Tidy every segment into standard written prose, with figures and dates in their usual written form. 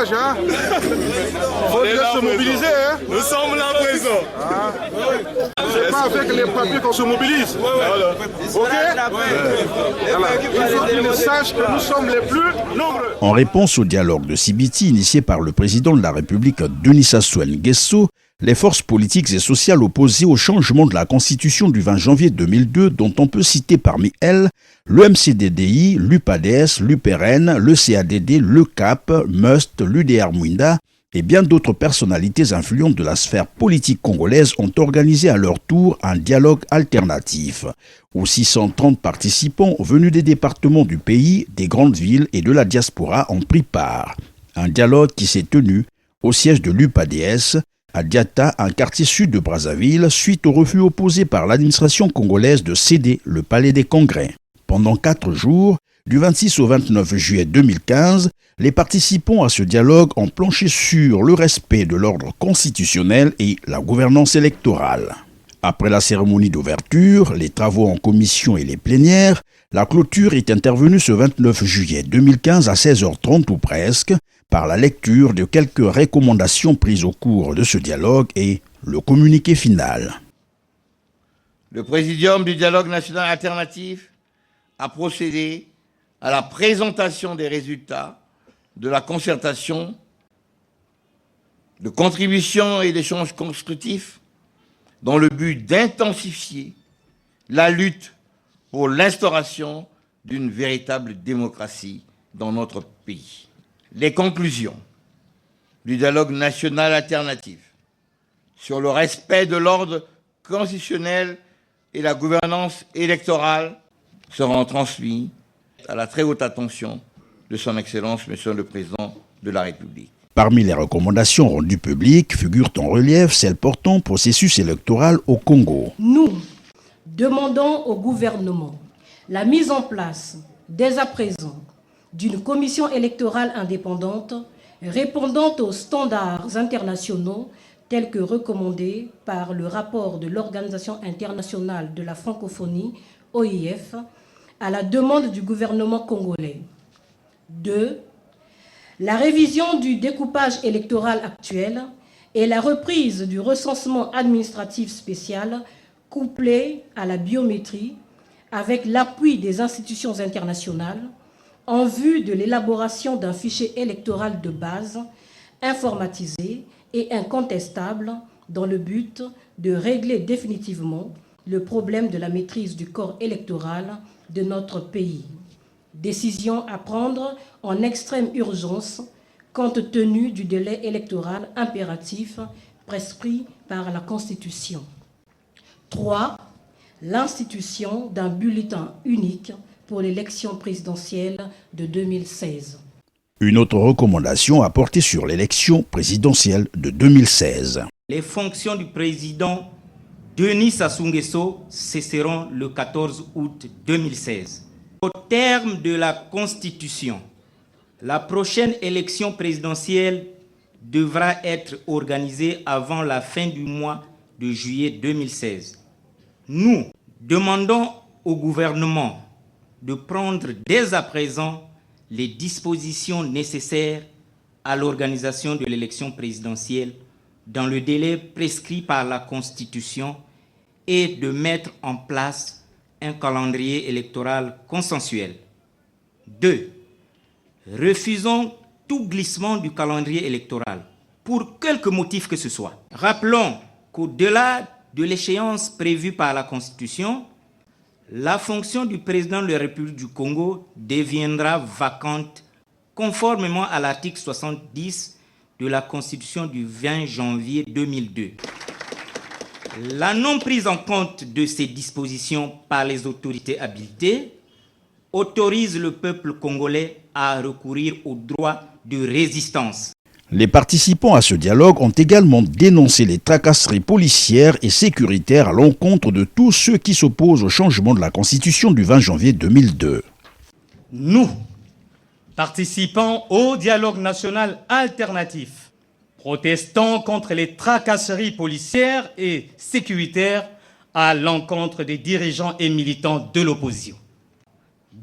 courage, hein. Faut se mobiliser, hein. Nous sommes là présents. C'est pas avec les papiers qu'on se mobilise. Voilà. Ok. Voilà. Il faut qu'ils sachent que nous sommes les plus nombreux. En réponse au dialogue de Sibiti initié par le président de la République Denis Sassou Nguesso, les forces politiques et sociales opposées au changement de la Constitution du 20 janvier 2002, dont on peut citer parmi elles le MCDDI, l'UPADS, l'UPRN, le CADD, le CAP, MUST, l'UDR Mouinda et bien d'autres personnalités influentes de la sphère politique congolaise ont organisé à leur tour un dialogue alternatif, où 630 participants venus des départements du pays, des grandes villes et de la diaspora ont pris part. Un dialogue qui s'est tenu au siège de l'UPADS, à Diata, un quartier sud de Brazzaville, suite au refus opposé par l'administration congolaise de céder le palais des congrès. Pendant 4 jours, du 26 au 29 juillet 2015, les participants à ce dialogue ont planché sur le respect de l'ordre constitutionnel et la gouvernance électorale. Après la cérémonie d'ouverture, les travaux en commission et les plénières, la clôture est intervenue ce 29 juillet 2015 à 16h30 ou presque, par la lecture de quelques recommandations prises au cours de ce dialogue et le communiqué final. Le Présidium du dialogue national alternatif a procédé à la présentation des résultats de la concertation, de contributions et d'échanges constructifs dans le but d'intensifier la lutte pour l'instauration d'une véritable démocratie dans notre pays. Les conclusions du dialogue national alternatif sur le respect de l'ordre constitutionnel et la gouvernance électorale seront transmises à la très haute attention de son Excellence, Monsieur le Président de la République. Parmi les recommandations rendues publiques figurent en relief celles portant processus électoral au Congo. Nous demandons au gouvernement la mise en place, dès à présent, d'une commission électorale indépendante répondant aux standards internationaux tels que recommandés par le rapport de l'Organisation internationale de la francophonie, OIF, à la demande du gouvernement congolais. 2. La révision du découpage électoral actuel et la reprise du recensement administratif spécial couplé à la biométrie avec l'appui des institutions internationales en vue de l'élaboration d'un fichier électoral de base informatisé et incontestable dans le but de régler définitivement le problème de la maîtrise du corps électoral de notre pays. Décision à prendre en extrême urgence compte tenu du délai électoral impératif prescrit par la Constitution. 3. L'institution d'un bulletin unique pour l'élection présidentielle de 2016. Une autre recommandation a porté sur l'élection présidentielle de 2016. Les fonctions du président Denis Sassou Nguesso cesseront le 14 août 2016. Au terme de la Constitution, la prochaine élection présidentielle devra être organisée avant la fin du mois de juillet 2016. Nous demandons au gouvernement de prendre dès à présent les dispositions nécessaires à l'organisation de l'élection présidentielle dans le délai prescrit par la Constitution et de mettre en place un calendrier électoral consensuel. 2. Refusons tout glissement du calendrier électoral pour quelque motif que ce soit. Rappelons qu'au-delà de l'échéance prévue par la Constitution, la fonction du président de la République du Congo deviendra vacante conformément à l'article 70 de la Constitution du 20 janvier 2002. La non prise en compte de ces dispositions par les autorités habilitées autorise le peuple congolais à recourir au droit de résistance. Les participants à ce dialogue ont également dénoncé les tracasseries policières et sécuritaires à l'encontre de tous ceux qui s'opposent au changement de la Constitution du 20 janvier 2002. Nous, participants au dialogue national alternatif, protestons contre les tracasseries policières et sécuritaires à l'encontre des dirigeants et militants de l'opposition.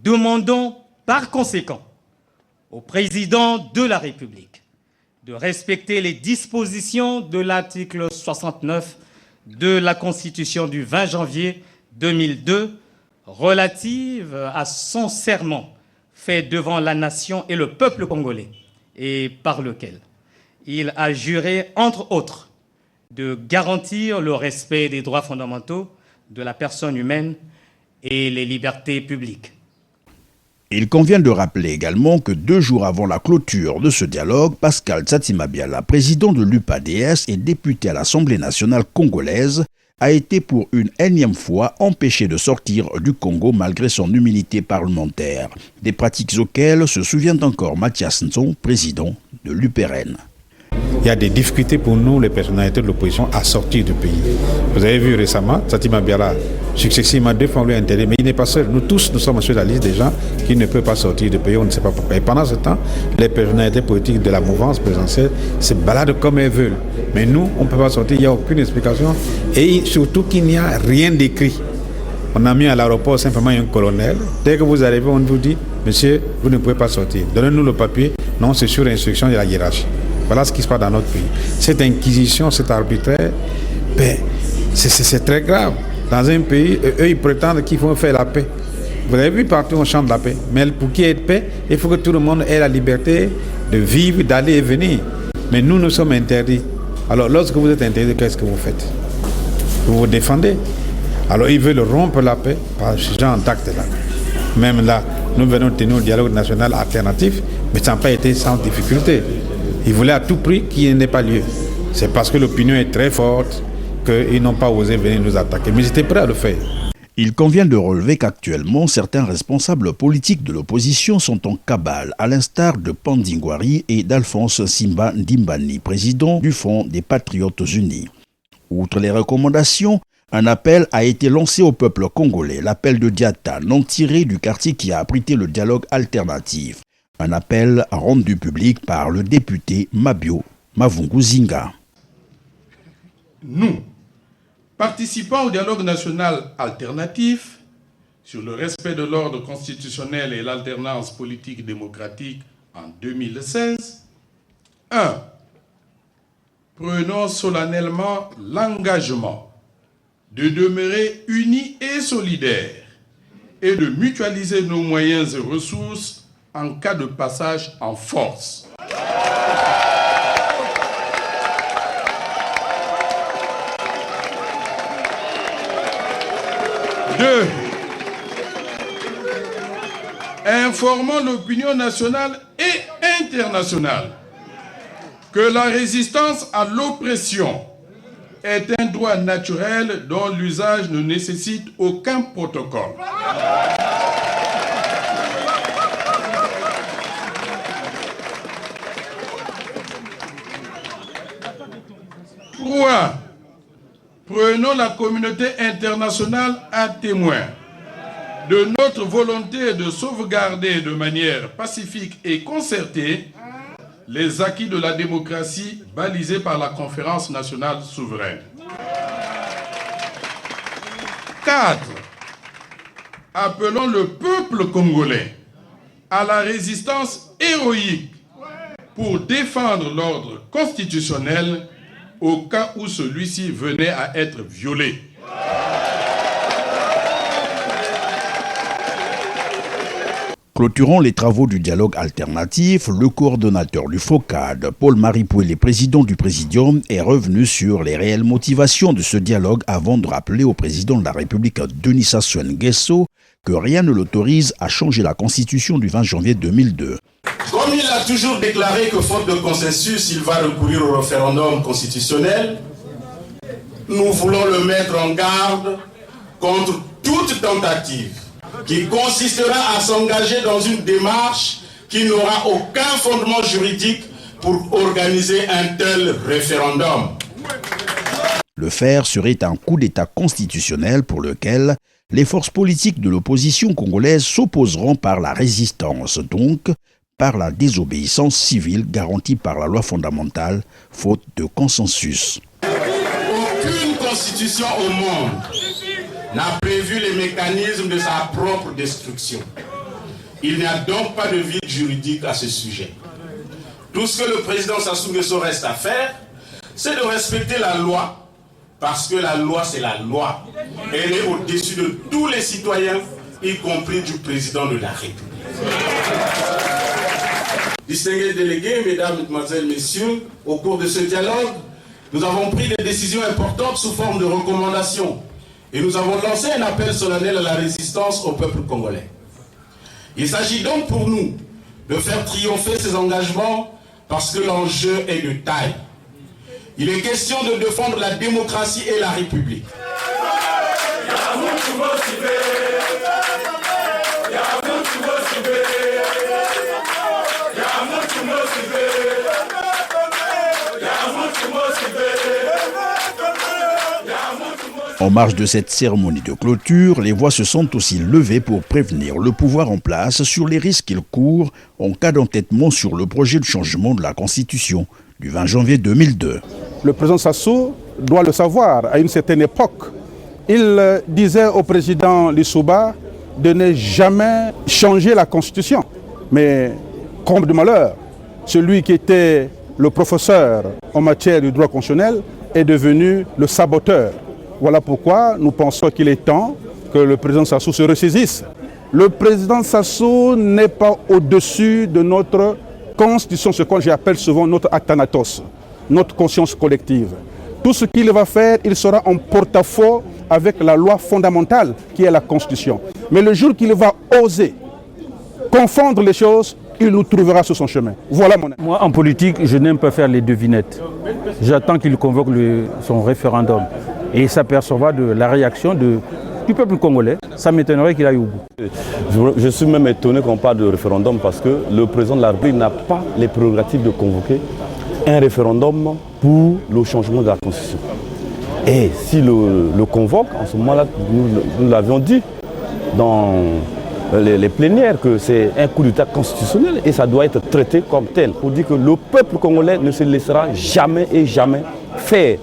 Demandons par conséquent au président de la République de respecter les dispositions de l'article 69 de la Constitution du 20 janvier 2002 relative à son serment fait devant la nation et le peuple congolais et par lequel il a juré, entre autres, de garantir le respect des droits fondamentaux de la personne humaine et les libertés publiques. Il convient de rappeler également que 2 jours avant la clôture de ce dialogue, Pascal Tsati Mabiala, président de l'UPADS et député à l'Assemblée nationale congolaise, a été pour une énième fois empêché de sortir du Congo malgré son humilité parlementaire. Des pratiques auxquelles se souvient encore Mathias Nzon, président de l'UPRN. Il y a des difficultés pour nous, les personnalités de l'opposition, à sortir du pays. Vous avez vu récemment, Tsati Mabiala, successivement 2 fois lui interdit, mais il n'est pas seul. Nous tous, nous sommes sur la liste des gens qui ne peuvent pas sortir du pays, on ne sait pas pourquoi. Et pendant ce temps, les personnalités politiques de la mouvance présidentielle se baladent comme elles veulent. Mais nous, on ne peut pas sortir, il n'y a aucune explication. Et surtout qu'il n'y a rien d'écrit. On a mis à l'aéroport simplement un colonel. Dès que vous arrivez, on vous dit, monsieur, vous ne pouvez pas sortir. Donnez-nous le papier. Non, c'est sur instruction de la hiérarchie. Voilà ce qui se passe dans notre pays. Cette inquisition, cet arbitraire, c'est très grave. Dans un pays, eux, ils prétendent qu'il faut faire la paix. Vous avez vu partout, on chante la paix. Mais pour qu'il y ait de paix, il faut que tout le monde ait la liberté de vivre, d'aller et venir. Mais nous, nous sommes interdits. Alors, lorsque vous êtes interdits, qu'est-ce que vous faites? Vous vous défendez. Alors, ils veulent rompre la paix par ce genre d'actes-là. Même là, nous venons de tenir un dialogue national alternatif, mais ça n'a pas été sans difficulté. Ils voulaient à tout prix qu'il n'ait pas lieu. C'est parce que l'opinion est très forte qu'ils n'ont pas osé venir nous attaquer. Mais ils étaient prêts à le faire. Il convient de relever qu'actuellement, certains responsables politiques de l'opposition sont en cabale, à l'instar de Pandingwari et d'Alphonse Simba Ndimbani, président du Front des Patriotes Unis. Outre les recommandations, un appel a été lancé au peuple congolais, l'appel de Diata, non tiré du quartier qui a abrité le dialogue alternatif. Un appel rendu public par le député Mabio Mavunguzinga. Nous, participants au dialogue national alternatif sur le respect de l'ordre constitutionnel et l'alternance politique démocratique en 2016, 1. Prenons solennellement l'engagement de demeurer unis et solidaires et de mutualiser nos moyens et ressources en cas de passage en force. 2. Informons l'opinion nationale et internationale que la résistance à l'oppression est un droit naturel dont l'usage ne nécessite aucun protocole. 3. Prenons la communauté internationale à témoin de notre volonté de sauvegarder de manière pacifique et concertée les acquis de la démocratie balisés par la Conférence nationale souveraine. 4. Appelons le peuple congolais à la résistance héroïque pour défendre l'ordre constitutionnel au cas où celui-ci venait à être violé. Clôturant les travaux du dialogue alternatif, le coordonnateur du FOCAD, Paul-Marie Pouelé, président du Présidium, est revenu sur les réelles motivations de ce dialogue avant de rappeler au président de la République, Denis Sassou Nguesso, que rien ne l'autorise à changer la Constitution du 20 janvier 2002. Comme il a toujours déclaré que faute de consensus, il va recourir au référendum constitutionnel, nous voulons le mettre en garde contre toute tentative qui consistera à s'engager dans une démarche qui n'aura aucun fondement juridique pour organiser un tel référendum. Le faire serait un coup d'État constitutionnel pour lequel les forces politiques de l'opposition congolaise s'opposeront par la résistance, donc par la désobéissance civile garantie par la loi fondamentale, faute de consensus. Aucune constitution au monde n'a prévu les mécanismes de sa propre destruction. Il n'y a donc pas de vide juridique à ce sujet. Tout ce que le président Sassou Nguesso reste à faire, c'est de respecter la loi, parce que la loi, c'est la loi. Elle est au-dessus de tous les citoyens, y compris du président de la République. Distingués délégués, mesdames, mesdemoiselles, messieurs, au cours de ce dialogue, nous avons pris des décisions importantes sous forme de recommandations et nous avons lancé un appel solennel à la résistance au peuple congolais. Il s'agit donc pour nous de faire triompher ces engagements parce que l'enjeu est de taille. Il est question de défendre la démocratie et la République. En marge de cette cérémonie de clôture, les voix se sont aussi levées pour prévenir le pouvoir en place sur les risques qu'il court en cas d'entêtement sur le projet de changement de la Constitution du 20 janvier 2002. Le président Sassou doit le savoir, à une certaine époque, il disait au président Lissouba de ne jamais changer la Constitution. Mais, comble de malheur, celui qui était le professeur en matière du droit constitutionnel est devenu le saboteur. Voilà pourquoi nous pensons qu'il est temps que le président Sassou se ressaisisse. Le président Sassou n'est pas au-dessus de notre constitution, ce que j'appelle souvent notre athanatos, notre conscience collective. Tout ce qu'il va faire, il sera en porte-à-faux avec la loi fondamentale qui est la Constitution. Mais le jour qu'il va oser confondre les choses, il nous trouvera sur son chemin. Voilà mon avis. Moi, en politique, je n'aime pas faire les devinettes. J'attends qu'il convoque son référendum et s'apercevra de la réaction du peuple congolais. Ça m'étonnerait qu'il aille au bout. Je suis même étonné qu'on parle de référendum parce que le président de la République n'a pas les prérogatives de convoquer un référendum pour le changement de la Constitution. Et s'il le convoque, en ce moment-là, nous l'avions dit dans les plénières que c'est un coup d'État constitutionnel et ça doit être traité comme tel pour dire que le peuple congolais ne se laissera jamais et jamais faire.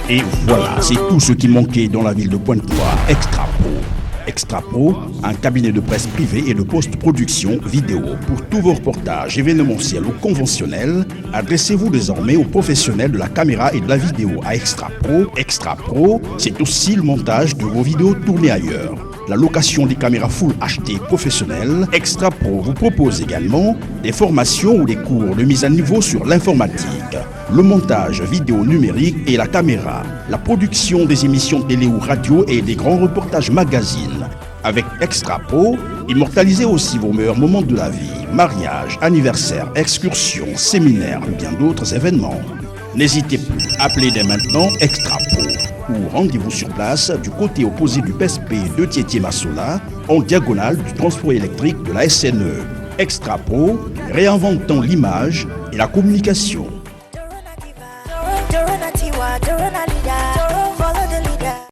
Et voilà, c'est tout ce qui manquait dans la ville de Pointe-Noire. Extra Pro. Extra Pro, un cabinet de presse privé et de post-production vidéo. Pour tous vos reportages événementiels ou conventionnels, adressez-vous désormais aux professionnels de la caméra et de la vidéo à Extra Pro. Extra Pro, c'est aussi le montage de vos vidéos tournées ailleurs. La location des caméras Full HD professionnelles. Extra Pro vous propose également des formations ou des cours de mise à niveau sur l'informatique, le montage vidéo numérique et la caméra, la production des émissions télé ou radio et des grands reportages magazines. Avec Extra Pro, immortalisez aussi vos meilleurs moments de la vie, mariage, anniversaire, excursions, séminaires ou bien d'autres événements. N'hésitez plus, appelez dès maintenant Extra Pro ou rendez-vous sur place du côté opposé du PSP de Tiétié-Massola, en diagonale du transport électrique de la SNE. Extra Pro, réinventant l'image et la communication.